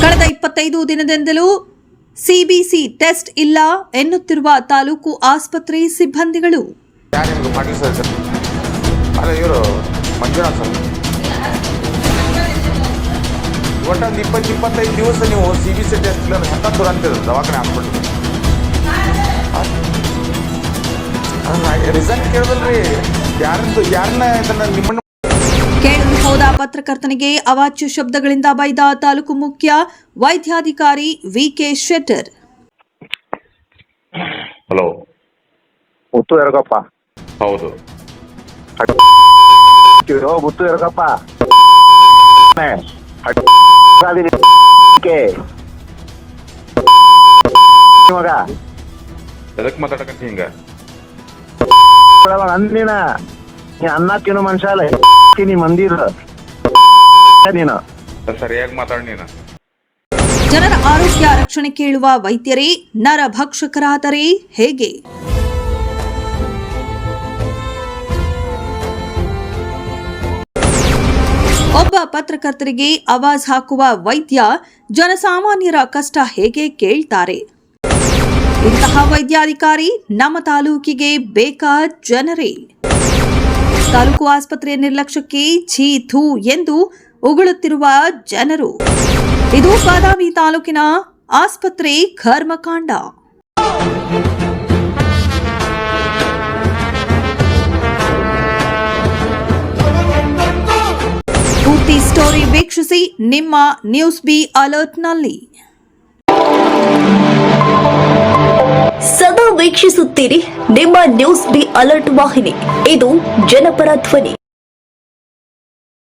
ಕಳೆದ 25 ದಿನದಿಂದಲೂ CBC test ಇಲ್ಲ ಎನ್ನುತ್ತಿರುವ ತಾಲೂಕು ಆಸ್ಪತ್ರೆ ಸಿಬ್ಬಂದಿಗಳು. ಒಟ್ಟೊಂದು 20-25 ದಿವಸ ನೀವು ಸಿಬಿಸಿ ಟೆಸ್ಟ್ ಇಲ್ಲ ಎಂತ ದೂರ ಅಂತಿದ್ರು ದವಾಖಾನೆ ಹಾಸ್ಪಿಟಲ್ ರಿಸಲ್ಟ್ ಕೇಳಿದ್ರಿ ಯಾರನ್ನ ಇದನ್ನ ನಿಮ್ಮನ್ನು ಕೇಳಲು ಹೋದ ಪತ್ರಕರ್ತನಿಗೆ ಅವಾಚ್ಯ ಶಬ್ದಗಳಿಂದ ಬೈದ ತಾಲೂಕು ಮುಖ್ಯ ವೈದ್ಯಾಧಿಕಾರಿ ವಿಕೆ ಶೆಟ್ಟರ್. ಹಲೋ, ಮುತ್ತು ಎರಗಪ್ಪ. ಹೌದು, ಮುತ್ತು ಎರಗಪ್ಪ. ಮಗ ಎದಕ್ ಮಾತಾಡಕಂತ ಹಿಂಗ ಅಂದಿನ ನೀ ಅನ್ನ ತಿನ್ನೋ ಮನುಷ್ಯ ಅಲ್ಲ, ನೀ ಮಂದಿರ ನೀನು ಸರಿಯಾಗಿ ಮಾತಾಡ. ನೀನು ಜನರ ಆರೋಗ್ಯ ರಕ್ಷಣೆ ಕೇಳುವ ವೈದ್ಯರೇ ನರಭಕ್ಷಕರಾದರೆ ಹೇಗೆ? ಒಬ್ಬ ಪತ್ರಕರ್ತರಿಗೆ ಆವಾಜ್ ಹಾಕುವ ವೈದ್ಯ ಜನಸಾಮಾನ್ಯರ ಕಷ್ಟ ಹೇಗೆ ಕೇಳ್ತಾರೆ? ಇಂತಹ ವೈದ್ಯಾಧಿಕಾರಿ ನಮ್ಮ ತಾಲೂಕಿಗೆ ಬೇಕಾ ಜನರೇ? ತಾಲೂಕು ಆಸ್ಪತ್ರೆಯ ನಿರ್ಲಕ್ಷ್ಯಕ್ಕೆ ಛೀ ಥೂ ಎಂದು ಉಗುಳುತ್ತಿರುವ ಜನರು. ಇದು ಬಾದಾಮಿ ತಾಲೂಕಿನ ಆಸ್ಪತ್ರೆ ಕರ್ಮಕಾಂಡ. ಪೂರ್ತಿ ಸ್ಟೋರಿ ವೀಕ್ಷಿಸಿ ನಿಮ್ಮ ನ್ಯೂಸ್ ಬಿ ಅಲರ್ಟ್ನಲ್ಲಿ. ಸದಾ ವೀಕ್ಷಿಸುತ್ತೀರಿ ನಿಮ್ಮ ನ್ಯೂಸ್ ಬಿ ಅಲರ್ಟ್ ವಾಹಿನಿ. ಇದು ಜನಪರ ಧ್ವನಿ.